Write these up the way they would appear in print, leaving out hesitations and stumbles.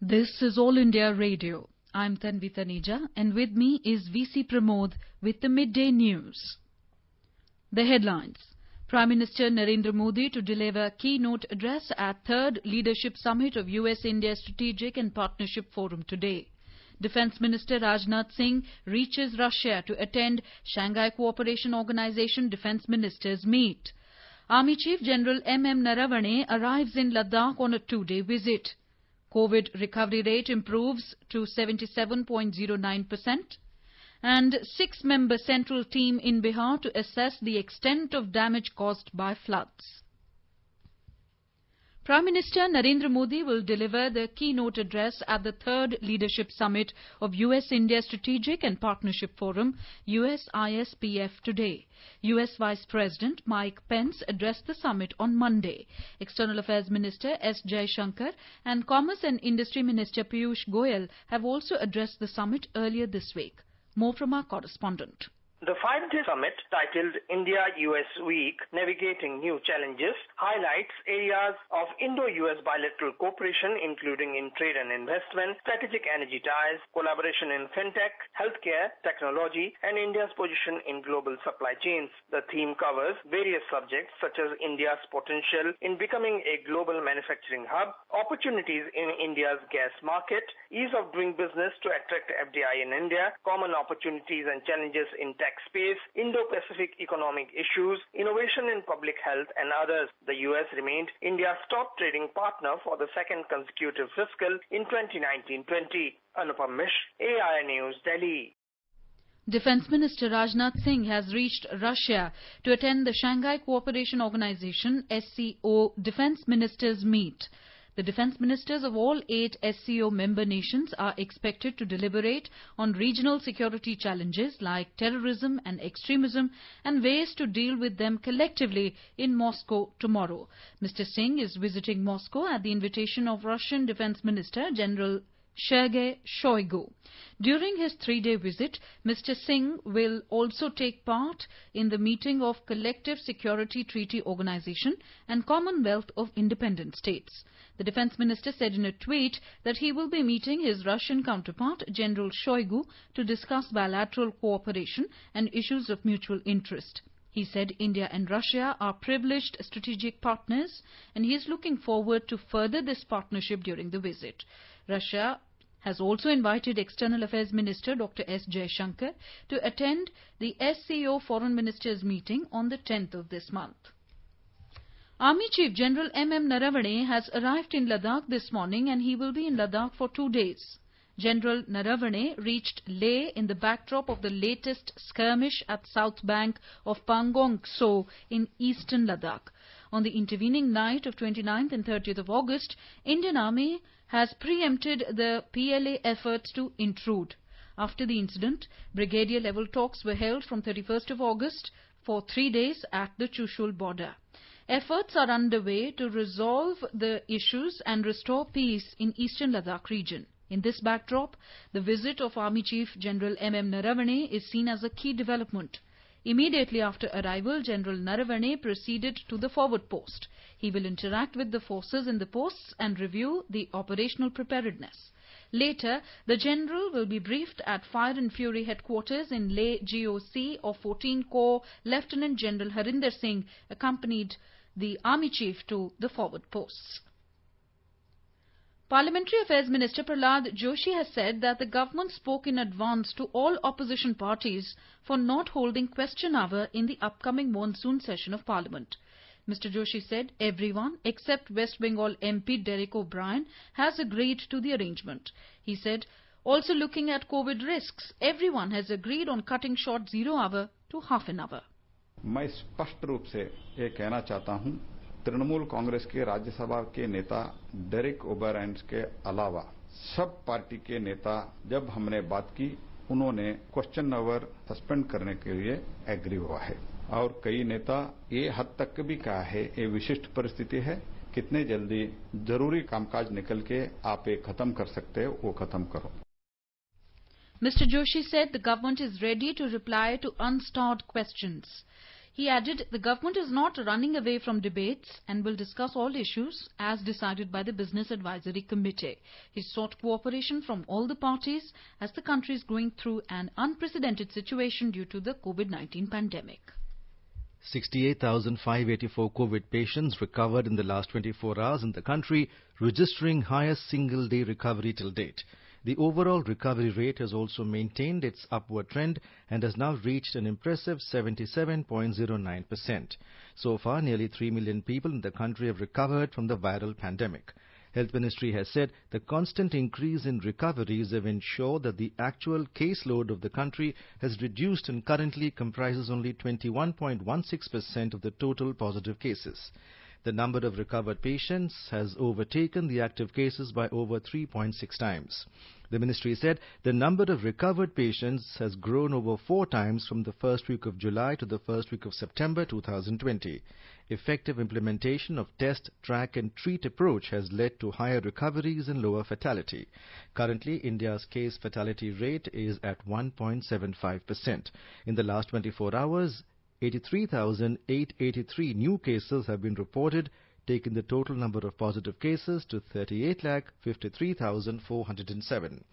This is All India Radio. I'm Tanvi Taneja, and with me is VC Pramod with the Midday News. The headlines. Prime Minister Narendra Modi to deliver keynote address at Third Leadership Summit of US-India Strategic and Partnership Forum today. Defence Minister Rajnath Singh reaches Russia to attend Shanghai Cooperation Organization Defence Ministers Meet. Army Chief General M.M. Naravane arrives in Ladakh on a two-day visit. COVID recovery rate improves to 77.09%. And six-member central team in Bihar to assess the extent of damage caused by floods. Prime Minister Narendra Modi will deliver the keynote address at the Third Leadership Summit of US-India Strategic and Partnership Forum, USISPF, today. US Vice President Mike Pence addressed the summit on Monday. External Affairs Minister S. Jaishankar and Commerce and Industry Minister Piyush Goyal have also addressed the summit earlier this week. More from our correspondent. The five-day summit, titled India-US Week, Navigating New Challenges, highlights areas of Indo-US bilateral cooperation, including in trade and investment, strategic energy ties, collaboration in fintech, healthcare, technology, and India's position in global supply chains. The theme covers various subjects such as India's potential in becoming a global manufacturing hub, opportunities in India's gas market, ease of doing business to attract FDI in India, common opportunities and challenges in tech space, Indo-Pacific economic issues, innovation in public health, and others. The U.S. remained India's top trading partner for the second consecutive fiscal in 2019-20. Anupam Mish, AIR News, Delhi. Defence Minister Rajnath Singh has reached Russia to attend the Shanghai Cooperation Organization (SCO) Defence Ministers Meet. The defence ministers of all 8 SCO member nations are expected to deliberate on regional security challenges like terrorism and extremism and ways to deal with them collectively in Moscow tomorrow. Mr. Singh is visiting Moscow at the invitation of Russian Defence Minister General Sergei Shoigu. During his 3-day visit, Mr. Singh will also take part in the meeting of Collective Security Treaty Organization and Commonwealth of Independent States. The Defence Minister said in a tweet that he will be meeting his Russian counterpart, General Shoigu, to discuss bilateral cooperation and issues of mutual interest. He said India and Russia are privileged strategic partners and he is looking forward to further this partnership during the visit. Russia has also invited External Affairs Minister Dr. S. Jaishankar to attend the SCO Foreign Ministers meeting on the 10th of this month. Army Chief General M.M. Naravane has arrived in Ladakh this morning and he will be in Ladakh for 2 days. General Naravane reached Leh in the backdrop of the latest skirmish at south bank of Pangong Tso in eastern Ladakh. On the intervening night of 29th and 30th of August, Indian Army has preempted the PLA efforts to intrude. After the incident, brigadier-level talks were held from 31st of August for 3 days at the Chushul border. Efforts are underway to resolve the issues and restore peace in eastern Ladakh region. In this backdrop, the visit of Army Chief General M.M. Naravane is seen as a key development. Immediately after arrival, General Naravane proceeded to the forward post. He will interact with the forces in the posts and review the operational preparedness. Later, the General will be briefed at Fire and Fury Headquarters in Leh GOC of 14 Corps. Lieutenant General Harinder Singh accompanied the Army Chief to the forward posts. Parliamentary Affairs Minister Prahlad Joshi has said that the government spoke in advance to all opposition parties for not holding question hour in the upcoming monsoon session of Parliament. Mr. Joshi said everyone except West Bengal MP Derek O'Brien has agreed to the arrangement. He said, also looking at COVID risks, everyone has agreed on cutting short 0 hour to half an hour. मैं स्पष्ट रूप से ये कहना चाहता हूं, तृणमूल कांग्रेस के राज्यसभा के नेता डेरेक ओब्रायन के अलावा सब पार्टी के नेता जब हमने बात की, उन्होंने क्वेश्चन आवर सस्पेंड करने के लिए एग्री हुआ है और कई नेता ये हद तक भी कहा है ये विशिष्ट परिस्थिति है, कितने जल्दी जरूरी कामकाज निकल के आप ये खत्म कर सकते हो वो खत्म करो. Mr. Joshi said the government is ready to reply to unstarred questions. He added the government is not running away from debates and will discuss all issues as decided by the Business Advisory Committee. He sought cooperation from all the parties as the country is going through an unprecedented situation due to the COVID-19 pandemic. 68,584 COVID patients recovered in the last 24 hours in the country, registering highest single-day recovery till date. The overall recovery rate has also maintained its upward trend and has now reached an impressive 77.09%. So far, nearly 3 million people in the country have recovered from the viral pandemic. Health Ministry has said the constant increase in recoveries have ensured that the actual caseload of the country has reduced and currently comprises only 21.16% of the total positive cases. The number of recovered patients has overtaken the active cases by over 3.6 times. The ministry said the number of recovered patients has grown over 4 times from the first week of July to the first week of September 2020. Effective implementation of test, track and treat approach has led to higher recoveries and lower fatality. Currently, India's case fatality rate is at 1.75%. In the last 24 hours, 83,883 new cases have been reported, taking the total number of positive cases to 38,53,407.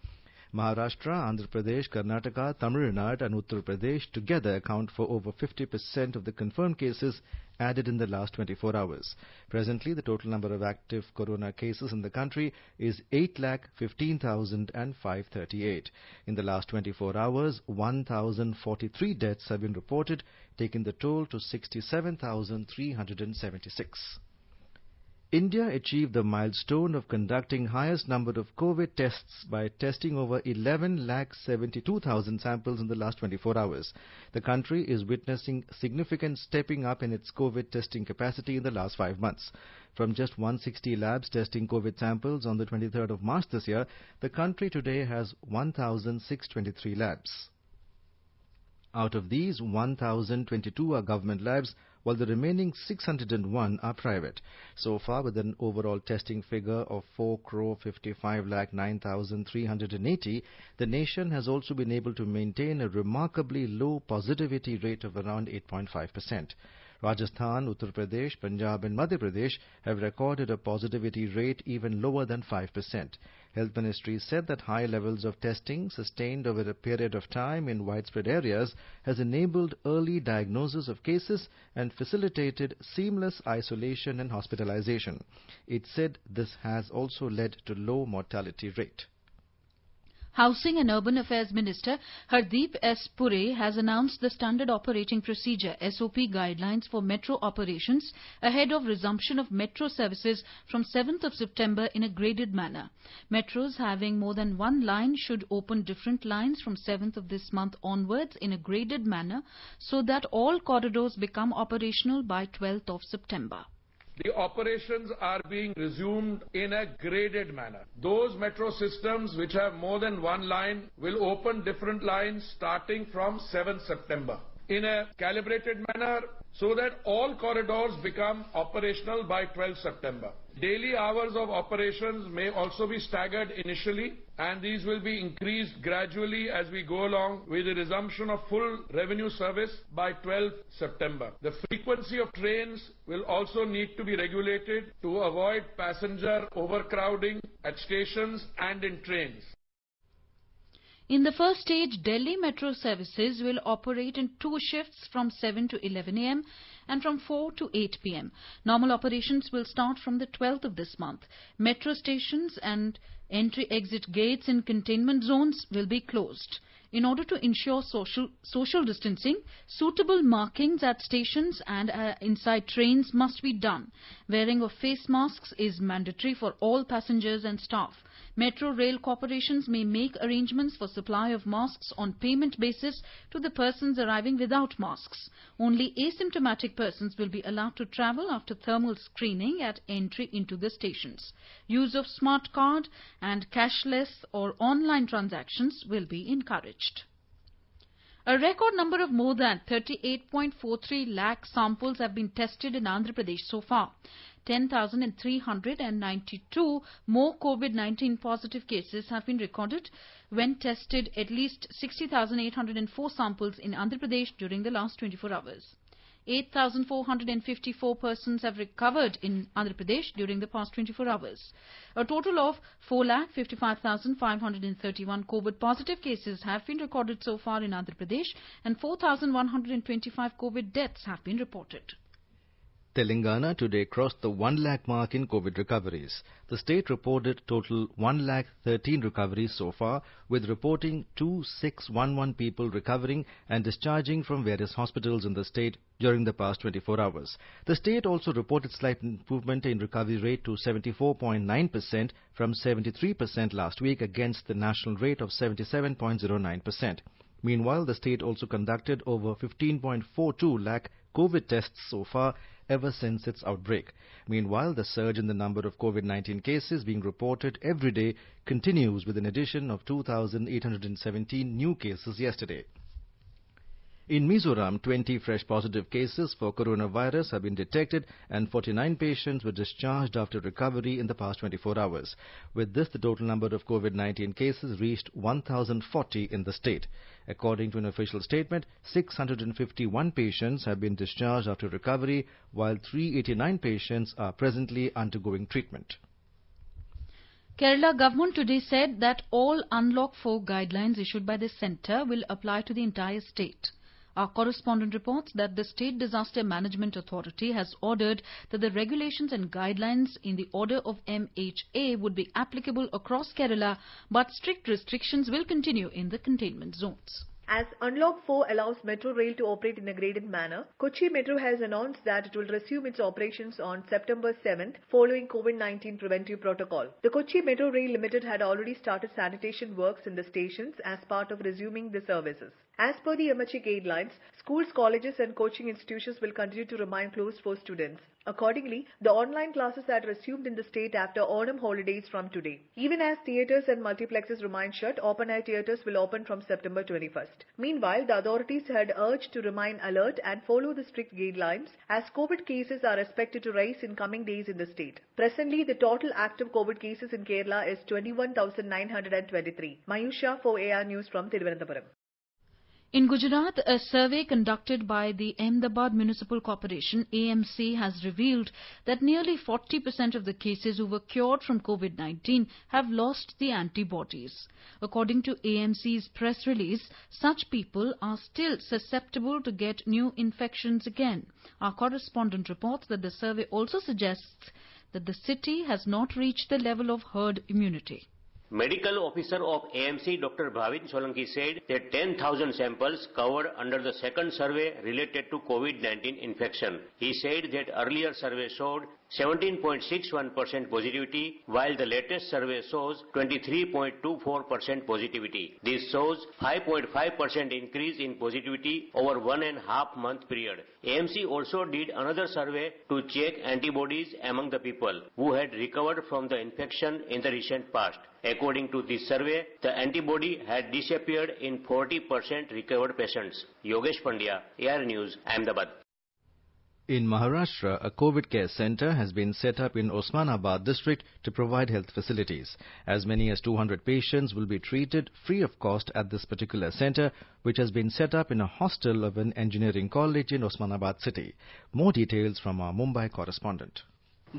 Maharashtra, Andhra Pradesh, Karnataka, Tamil Nadu and Uttar Pradesh together account for over 50% of the confirmed cases added in the last 24 hours. Presently, the total number of active corona cases in the country is 8,15,538. In the last 24 hours, 1,043 deaths have been reported, taking the toll to 67,376. India achieved the milestone of conducting highest number of COVID tests by testing over 11,72,000 samples in the last 24 hours. The country is witnessing significant stepping up in its COVID testing capacity in the last 5 months. From just 160 labs testing COVID samples on the 23rd of March this year, the country today has 1,623 labs. Out of these, 1,022 are government labs, while the remaining 601 are private. So far, with an overall testing figure of 4,55,09,380, the nation has also been able to maintain a remarkably low positivity rate of around 8.5%. Rajasthan, Uttar Pradesh, Punjab and Madhya Pradesh have recorded a positivity rate even lower than 5%. Health Ministry said that high levels of testing sustained over a period of time in widespread areas has enabled early diagnosis of cases and facilitated seamless isolation and hospitalization. It said this has also led to low mortality rate. Housing and Urban Affairs Minister Hardeep S. Puri has announced the Standard Operating Procedure (SOP) guidelines for metro operations ahead of resumption of metro services from 7th of September in a graded manner. Metros having more than one line should open different lines from 7th of this month onwards in a graded manner so that all corridors become operational by 12th of September. The operations are being resumed in a graded manner. Those metro systems which have more than one line will open different lines starting from 7th September in a calibrated manner so that all corridors become operational by 12th September. Daily hours of operations may also be staggered initially, and these will be increased gradually as we go along with the resumption of full revenue service by 12th September. The frequency of trains will also need to be regulated to avoid passenger overcrowding at stations and in trains. In the first stage, Delhi metro services will operate in 2 shifts from 7 to 11 a.m. and from 4 to 8 p.m. Normal operations will start from the 12th of this month. Metro stations and entry-exit gates in containment zones will be closed. In order to ensure social distancing, suitable markings at stations and inside trains must be done. Wearing of face masks is mandatory for all passengers and staff. Metro rail corporations may make arrangements for supply of masks on payment basis to the persons arriving without masks. Only asymptomatic persons will be allowed to travel after thermal screening at entry into the stations. Use of smart card and cashless or online transactions will be encouraged. A record number of more than 38.43 lakh samples have been tested in Andhra Pradesh so far. 10,392 more COVID-19 positive cases have been recorded when tested at least 60,804 samples in Andhra Pradesh during the last 24 hours. 8,454 persons have recovered in Andhra Pradesh during the past 24 hours. A total of 4,55,531 COVID positive cases have been recorded so far in Andhra Pradesh and 4,125 COVID deaths have been reported. Telangana today crossed the 1 lakh mark in COVID recoveries. The state reported total 1,13,000 recoveries so far, with reporting 2,611 people recovering and discharging from various hospitals in the state during the past 24 hours. The state also reported slight improvement in recovery rate to 74.9% from 73% last week against the national rate of 77.09%. Meanwhile, the state also conducted over 15.42 lakh COVID tests so far ever since its outbreak. Meanwhile, the surge in the number of COVID-19 cases being reported every day continues with an addition of 2,817 new cases yesterday. In Mizoram, 20 fresh positive cases for coronavirus have been detected and 49 patients were discharged after recovery in the past 24 hours. With this, the total number of COVID-19 cases reached 1,040 in the state. According to an official statement, 651 patients have been discharged after recovery, while 389 patients are presently undergoing treatment. Kerala government today said that all Unlock 4 guidelines issued by the centre will apply to the entire state. Our correspondent reports that the State Disaster Management Authority has ordered that the regulations and guidelines in the order of MHA would be applicable across Kerala, but strict restrictions will continue in the containment zones. As Unlock 4 allows Metro Rail to operate in a graded manner, Kochi Metro has announced that it will resume its operations on September 7th following COVID-19 preventive protocol. The Kochi Metro Rail Limited had already started sanitation works in the stations as part of resuming the services. As per the MHA guidelines, schools, colleges and coaching institutions will continue to remain closed for students. Accordingly, the online classes had resumed in the state after autumn holidays from today. Even as theatres and multiplexes remain shut, open-air theatres will open from September 21st. Meanwhile, the authorities had urged to remain alert and follow the strict guidelines as COVID cases are expected to rise in coming days in the state. Presently, the total active COVID cases in Kerala is 21,923. Mayusha for AR News from Thiruvananthapuram. In Gujarat, a survey conducted by the Ahmedabad Municipal Corporation AMC has revealed that nearly 40% of the cases who were cured from COVID-19 have lost the antibodies. According to AMC's press release, such people are still susceptible to get new infections again. Our correspondent reports that the survey also suggests that the city has not reached the level of herd immunity. Medical officer of AMC Dr. Bhavin Solanki said that 10,000 samples covered under the second survey related to COVID-19 infection. He said that earlier survey showed 17.61% positivity, while the latest survey shows 23.24% positivity. This shows 5.5% increase in positivity over 1.5 month period. AMC also did another survey to check antibodies among the people who had recovered from the infection in the recent past. According to this survey, the antibody had disappeared in 40% recovered patients. Yogesh Pandya, AR News, Ahmedabad. In Maharashtra, a COVID care centre has been set up in Osmanabad district to provide health facilities. As many as 200 patients will be treated free of cost at this particular centre, which has been set up in a hostel of an engineering college in Osmanabad city. More details from our Mumbai correspondent.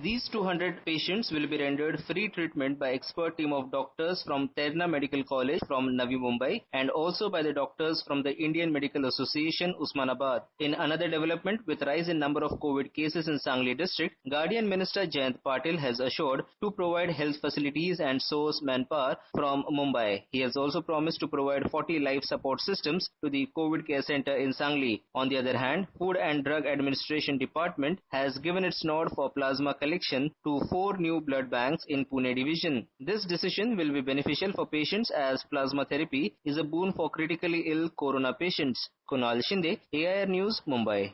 These 200 patients will be rendered free treatment by expert team of doctors from Terna Medical College from Navi Mumbai and also by the doctors from the Indian Medical Association Usmanabad. In another development, with rise in number of COVID cases in Sangli district, Guardian Minister Jayant Patil has assured to provide health facilities and source manpower from Mumbai. He has also promised to provide 40 life support systems to the COVID care center in Sangli. On the other hand, Food and Drug Administration Department has given its nod for plasma collection to 4 new blood banks in Pune division. This decision will be beneficial for patients as plasma therapy is a boon for critically ill corona patients. Kunal Shinde, AIR News, Mumbai.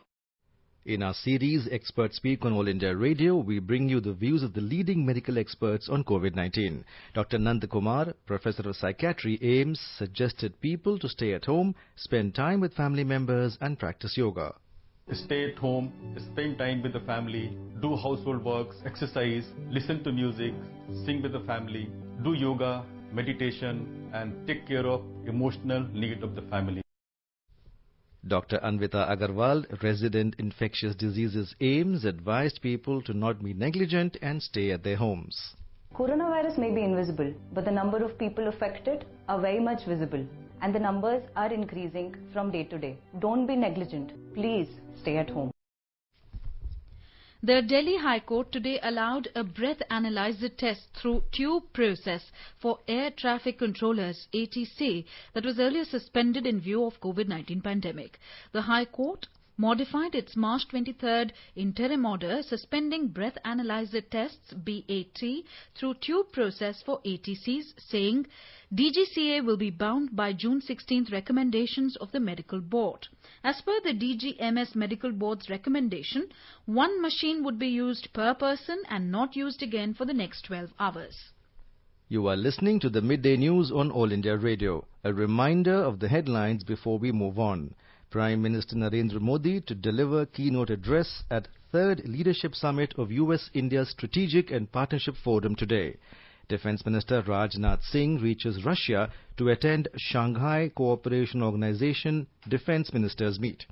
In our series Experts Speak on All India Radio, we bring you the views of the leading medical experts on COVID-19. Dr. Nand Kumar, Professor of Psychiatry, AIIMS, suggested people to stay at home, spend time with family members and practice yoga. Stay at home, spend time with the family, do household works, exercise, listen to music, sing with the family, do yoga, meditation and take care of emotional need of the family. Dr. Anvita Agarwal, resident infectious diseases AIMS, advised people to not be negligent and stay at their homes. Coronavirus may be invisible, but the number of people affected are very much visible, and the numbers are increasing from day to day. Don't be negligent. Please stay at home. The Delhi High Court today allowed a breath analyzer test through tube process for air traffic controllers ATC that was earlier suspended in view of COVID-19 pandemic. The High Court modified its March 23rd interim order suspending breath analyzer tests BAT through tube process for ATCs, saying DGCA will be bound by June 16th recommendations of the Medical Board. As per the DGMS Medical Board's recommendation, one machine would be used per person and not used again for the next 12 hours. You are listening to the Midday News on All India Radio. A reminder of the headlines before we move on. Prime Minister Narendra Modi to deliver keynote address at 3rd Leadership Summit of US-India Strategic and Partnership Forum today. Defence Minister Rajnath Singh reaches Russia to attend Shanghai Cooperation Organization Defence Ministers Meet.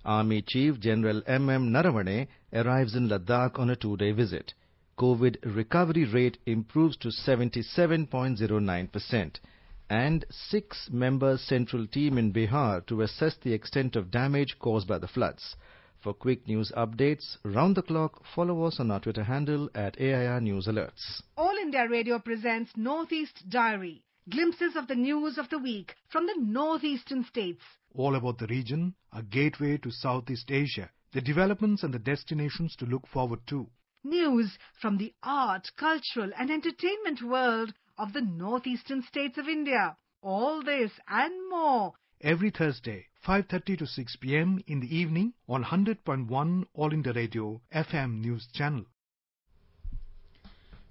Army Chief General M.M. Naravane arrives in Ladakh on a 2-day visit. COVID recovery rate improves to 77.09%. And 6-member central team in Bihar to assess the extent of damage caused by the floods. For quick news updates round the clock, follow us on our Twitter handle at AIR News Alerts. All India Radio presents Northeast Diary. Glimpses of the news of the week from the northeastern states. All about the region, a gateway to Southeast Asia, the developments and the destinations to look forward to. News from the art, cultural and entertainment world of the northeastern states of India. All this and more. Every Thursday, 5:30 to 6 p.m. in the evening on 100.1 All India Radio FM News Channel.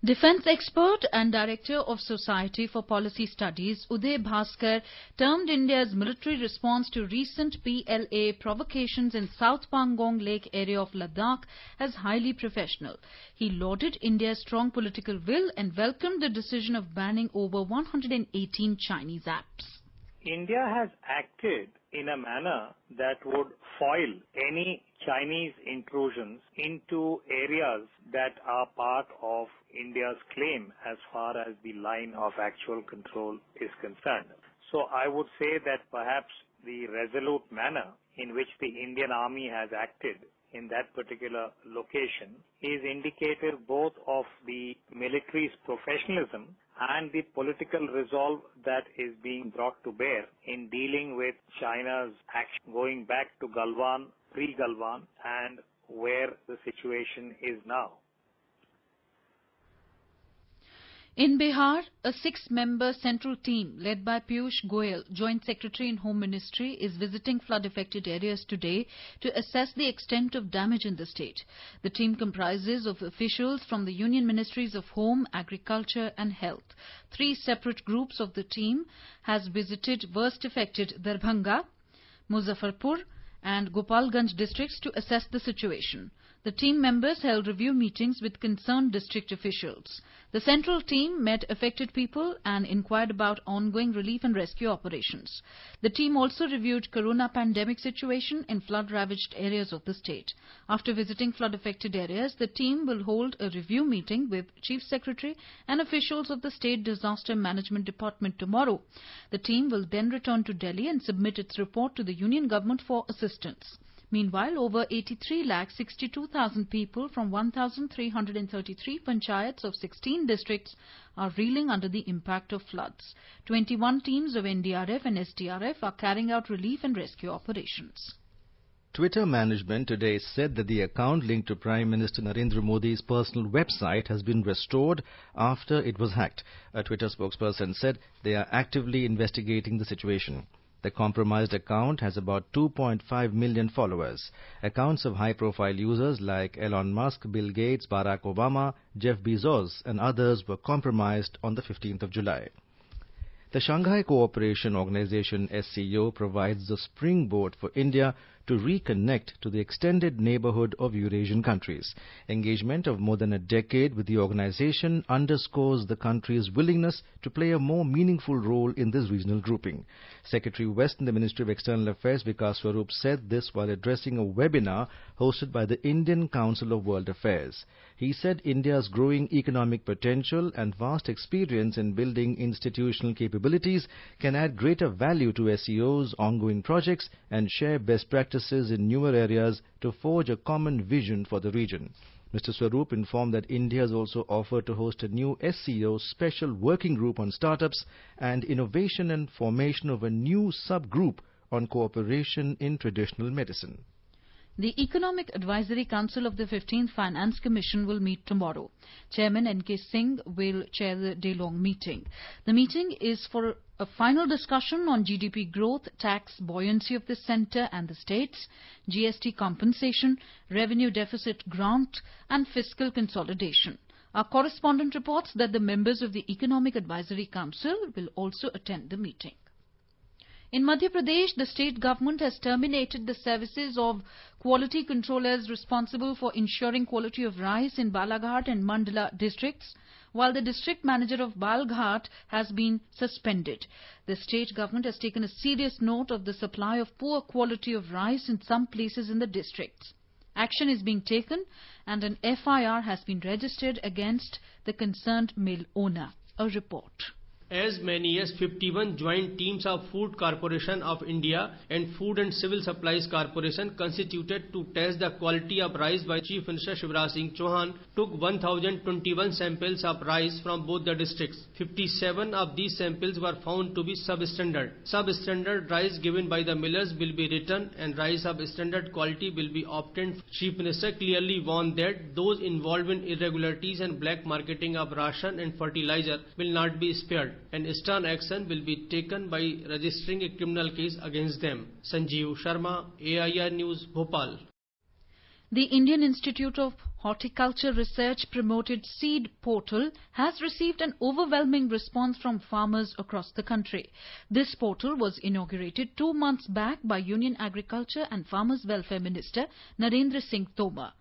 Defence expert and Director of Society for Policy Studies Uday Bhaskar termed India's military response to recent PLA provocations in South Pangong Lake area of Ladakh as highly professional. He lauded India's strong political will and welcomed the decision of banning over 118 Chinese apps. India has acted in a manner that would foil any Chinese intrusions into areas that are part of India's claim as far as the line of actual control is concerned. So I would say that perhaps the resolute manner in which the Indian Army has acted in that particular location is indicative both of the military's professionalism and the political resolve that is being brought to bear in dealing with China's action going back to Galwan, pre-Galwan, and where the situation is now. In Bihar, a 6-member central team led by Piyush Goyal, Joint Secretary in Home Ministry, is visiting flood-affected areas today to assess the extent of damage in the state. The team comprises of officials from the Union Ministries of Home, Agriculture and Health. 3 separate groups of the team has visited worst-affected Darbhanga, Muzaffarpur and Gopalganj districts to assess the situation. The team members held review meetings with concerned district officials. The central team met affected people and inquired about ongoing relief and rescue operations. The team also reviewed corona pandemic situation in flood-ravaged areas of the state. After visiting flood-affected areas, the team will hold a review meeting with Chief Secretary and officials of the State Disaster Management Department tomorrow. The team will then return to Delhi and submit its report to the Union Government for assistance. Meanwhile, over 83,62,000 people from 1,333 panchayats of 16 districts are reeling under the impact of floods. 21 teams of NDRF and SDRF are carrying out relief and rescue operations. Twitter management today said that the account linked to Prime Minister Narendra Modi's personal website has been restored after it was hacked. A Twitter spokesperson said they are actively investigating the situation. The compromised account has about 2.5 million followers. Accounts of high-profile users like Elon Musk, Bill Gates, Barack Obama, Jeff Bezos and others were compromised on the 15th of July. The Shanghai Cooperation Organization SCO provides the springboard for India to reconnect to the extended neighborhood of Eurasian countries. Engagement of more than a decade with the organization underscores the country's willingness to play a more meaningful role in this regional grouping. Secretary West in the Ministry of External Affairs Vikas Swarup said this while addressing a webinar hosted by the Indian Council of World Affairs. He said India's growing economic potential and vast experience in building institutional capabilities can add greater value to SCO's ongoing projects and share best practices in newer areas to forge a common vision for the region. Mr. Swarup informed that India has also offered to host a new SCO special working group on startups and innovation and formation of a new subgroup on cooperation in traditional medicine. The Economic Advisory Council of the 15th Finance Commission will meet tomorrow. Chairman N.K. Singh will chair the day-long meeting. The meeting is for a final discussion on GDP growth, tax buoyancy of the centre and the states, GST compensation, revenue deficit grant and fiscal consolidation. Our correspondent reports that the members of the Economic Advisory Council will also attend the meeting. In Madhya Pradesh, the state government has terminated the services of quality controllers responsible for ensuring quality of rice in Balaghat and Mandla districts, while the district manager of Balaghat has been suspended. The state government has taken a serious note of the supply of poor quality of rice in some places in the districts. Action is being taken and an FIR has been registered against the concerned mill owner. A report. As many as 51 joint teams of Food Corporation of India and Food and Civil Supplies Corporation constituted to test the quality of rice by Chief Minister Shivraj Singh Chauhan took 1021 samples of rice from both the districts. 57 of these samples were found to be substandard. Substandard rice given by the millers will be returned and rice of standard quality will be obtained. Chief Minister clearly warned that those involved in irregularities and black marketing of ration and fertilizer will not be spared, and stern action will be taken by registering a criminal case against them. Sanjeev Sharma, AIR News, Bhopal. The Indian Institute of Horticulture Research promoted seed portal has received an overwhelming response from farmers across the country. This portal was inaugurated 2 months back by Union Agriculture and Farmers Welfare Minister Narendra Singh Tomar.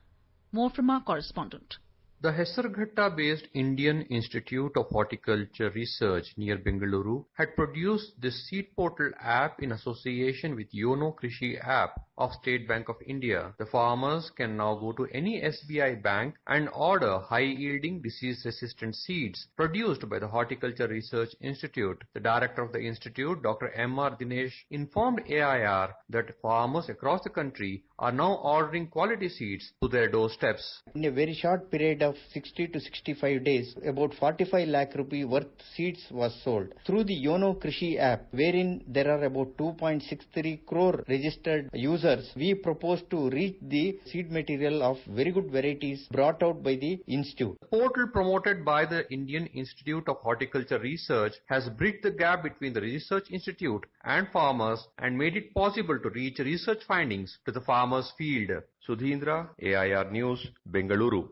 More from our correspondent. The Hesarghatta-based Indian Institute of Horticulture Research near Bengaluru had produced this seed portal app in association with Yono Krishi app of State Bank of India. The farmers can now go to any SBI bank and order high-yielding disease-resistant seeds produced by the Horticulture Research Institute. The director of the institute, Dr. M.R. Dinesh, informed AIR that farmers across the country are now ordering quality seeds to their doorsteps. In a very short period of 60 to 65 days, about 45 lakh rupee worth seeds was sold through the Yono Krishi app, wherein there are about 2.63 crore registered users. We propose to reach the seed material of very good varieties brought out by the institute. The portal promoted by the Indian Institute of Horticulture Research has bridged the gap between the research institute and farmers and made it possible to reach research findings to the farmers' field. Sudhindra, AIR News, Bengaluru.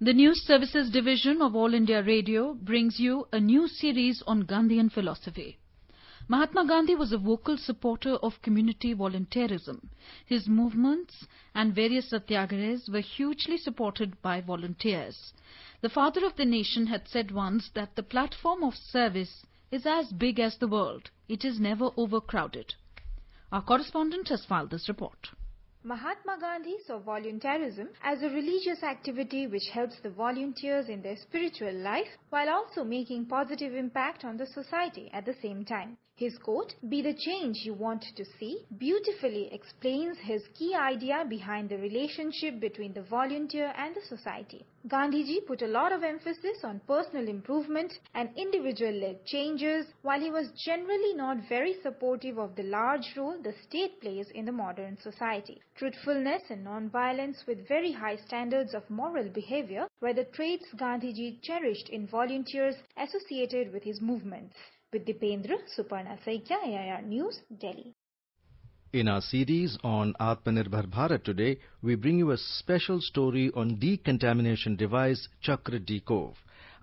The News Services Division of All India Radio brings you a new series on Gandhian philosophy. Mahatma Gandhi was a vocal supporter of community volunteerism. His movements and various satyagrahas were hugely supported by volunteers. The father of the nation had said once that the platform of service is as big as the world. It is never overcrowded. Our correspondent has filed this report. Mahatma Gandhi saw volunteerism as a religious activity which helps the volunteers in their spiritual life while also making positive impact on the society at the same time. His quote, "Be the change you want to see," beautifully explains his key idea behind the relationship between the volunteer and the society. Gandhiji put a lot of emphasis on personal improvement and individual-led changes, while he was generally not very supportive of the large role the state plays in the modern society. Truthfulness and non-violence with very high standards of moral behavior were the traits Gandhiji cherished in volunteers associated with his movements. With Dipendra, Suparna Saikia, AIR News, Delhi. In our series on Atmanirbhar Bharat today, we bring you a special story on decontamination device Chakra Decove.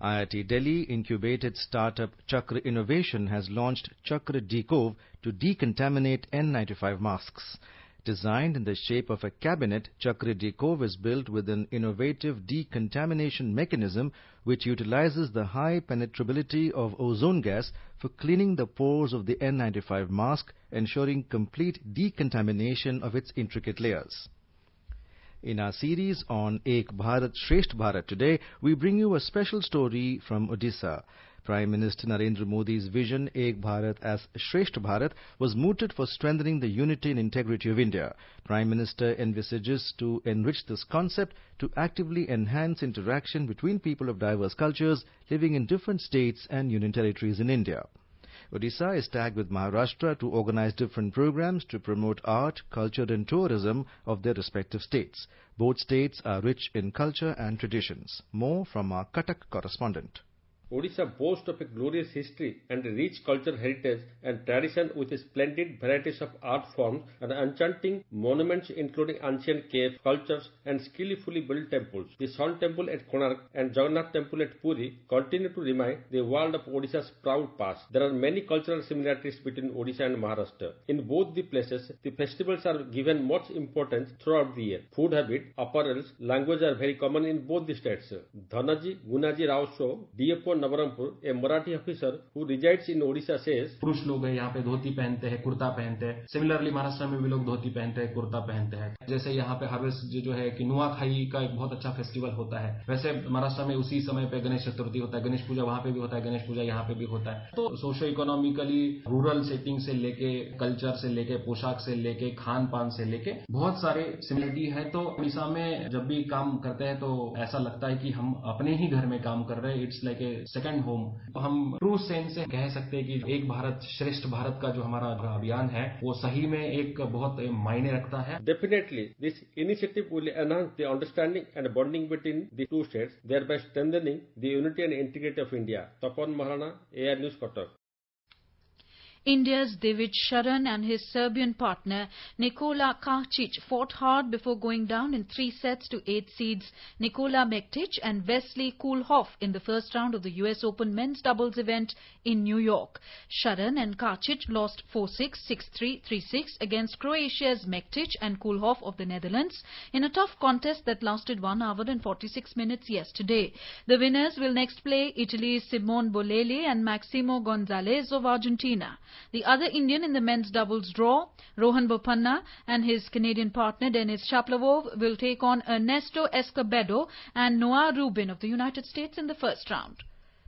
IIT Delhi incubated startup Chakra Innovation has launched Chakra Decove to decontaminate N95 masks. Designed in the shape of a cabinet, Chakri Cove is built with an innovative decontamination mechanism which utilizes the high penetrability of ozone gas for cleaning the pores of the N95 mask, ensuring complete decontamination of its intricate layers. In our series on Ek Bharat Shresth Bharat today, we bring you a special story from Odisha. Prime Minister Narendra Modi's vision, Ek Bharat as Shresth Bharat, was mooted for strengthening the unity and integrity of India. Prime Minister envisages to enrich this concept to actively enhance interaction between people of diverse cultures living in different states and union territories in India. Odisha is tagged with Maharashtra to organize different programs to promote art, culture and tourism of their respective states. Both states are rich in culture and traditions. More from our Cuttack correspondent. Odisha boasts of a glorious history and a rich cultural heritage and tradition with splendid varieties of art forms and enchanting monuments including ancient caves, sculptures and skillfully built temples. The Sun Temple at Konark and Jagannath Temple at Puri continue to remind the world of Odisha's proud past. There are many cultural similarities between Odisha and Maharashtra. In both the places, the festivals are given much importance throughout the year. Food habit, apparels, language are very common in both the states. Dhanaji Gunaji Rao Show, DFO Navarampur, a Marathi officer who resides in Odisha says, पुरुष लोग हैं यहाँ पे धोती पहनते हैं, कुर्ता पहनते हैं. Similarly Maharashtra में भी लोग धोती पहनते हैं, कुर्ता पहनते हैं. जैसे यहाँ पे हार्वेस्ट जो है कि नुआखाई का एक बहुत अच्छा फेस्टिवल होता है. वैसे महाराष्ट्र में उसी समय पे गणेश चतुर्थी होता है. गणेश पूजा वहाँ पे भी होता है, गणेश पूजा यहाँ पे भी होता है. तो सोशो इकोनॉमिकली रूरल सेटिंग से लेके कल्चर से लेके पोशाक से लेके खान पान से लेके बहुत सारे सिमिलरिटी है. तो उड़ीसा में जब भी काम करते हैं तो ऐसा लगता है कि हम अपने ही घर में काम कर रहे हैं. It's like a second home. हम ट्रू सेंस से कह सकते हैं कि एक भारत श्रेष्ठ भारत का जो हमारा अभियान है वो सही में एक बहुत मायने रखता है. Definitely, this initiative will enhance the understanding and bonding between the two states, thereby strengthening the unity and integrity of India. Tapan Maharana, AR News, Cuttack. India's Divic Sharan and his Serbian partner Nikola Kacic fought hard before going down in 3 sets to 8 seeds Nikola Mektic and Wesley Koolhof in the first round of the US Open men's doubles event in New York. Sharan and Kacic lost 4-6, 6-3, 3-6 against Croatia's Mektic and Koolhof of the Netherlands in a tough contest that lasted 1 hour and 46 minutes yesterday. The winners will next play Italy's Simone Bolelli and Maximo Gonzalez of Argentina. The other Indian in the men's doubles draw, Rohan Bopanna, and his Canadian partner Denis Shapovalov will take on Ernesto Escobedo and Noah Rubin of the United States in the first round.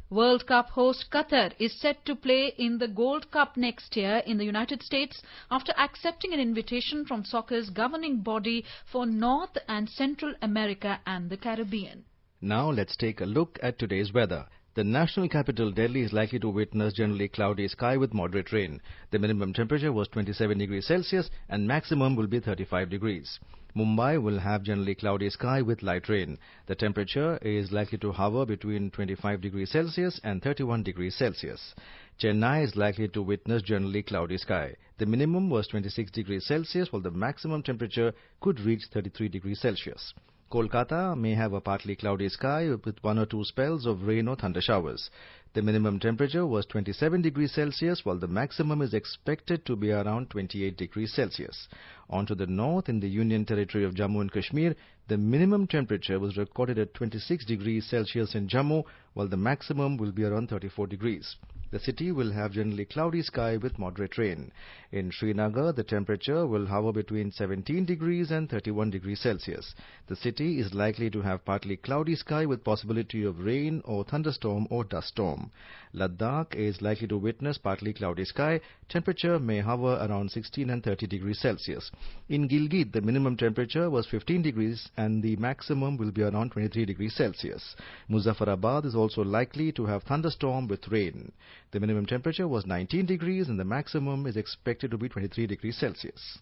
World Cup host Qatar is set to play in the Gold Cup next year in the United States after accepting an invitation from soccer's governing body for North and Central America and the Caribbean. Now let's take a look at today's weather. The national capital Delhi is likely to witness generally cloudy sky with moderate rain. The minimum temperature was 27 degrees Celsius and maximum will be 35 degrees. Mumbai will have generally cloudy sky with light rain. The temperature is likely to hover between 25 degrees Celsius and 31 degrees Celsius. Chennai is likely to witness generally cloudy sky. The minimum was 26 degrees Celsius while the maximum temperature could reach 33 degrees Celsius. Kolkata may have a partly cloudy sky with 1 or 2 spells of rain or thunder showers. The minimum temperature was 27 degrees Celsius while the maximum is expected to be around 28 degrees Celsius. On to the north, in the Union Territory of Jammu and Kashmir, the minimum temperature was recorded at 26 degrees Celsius in Jammu while the maximum will be around 34 degrees. The city will have generally cloudy sky with moderate rain. In Srinagar, the temperature will hover between 17 degrees and 31 degrees Celsius. The city is likely to have partly cloudy sky with possibility of rain or thunderstorm or dust storm. Ladakh is likely to witness partly cloudy sky. Temperature may hover around 16 and 30 degrees Celsius. In Gilgit, the minimum temperature was 15 degrees and the maximum will be around 23 degrees Celsius. Muzaffarabad is also likely to have thunderstorm with rain. The minimum temperature was 19 degrees and the maximum is expected to be 23 degrees Celsius.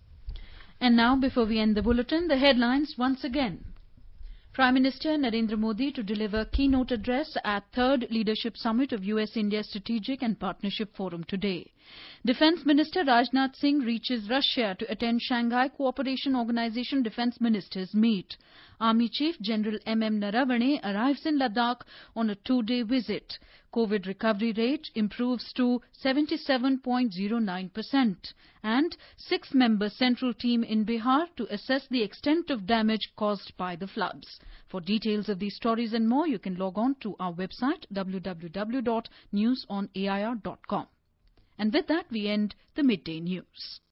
And now, before we end the bulletin, the headlines once again. Prime Minister Narendra Modi to deliver keynote address at 3rd Leadership Summit of US-India Strategic and Partnership Forum today. Defence Minister Rajnath Singh reaches Russia to attend Shanghai Cooperation Organization Defence Ministers meet. Army Chief General M.M. Naravane arrives in Ladakh on a 2-day visit. COVID recovery rate improves to 77.09%. And 6-member central team in Bihar to assess the extent of damage caused by the floods. For details of these stories and more, you can log on to our website www.newsonair.com. And with that, we end the Midday News.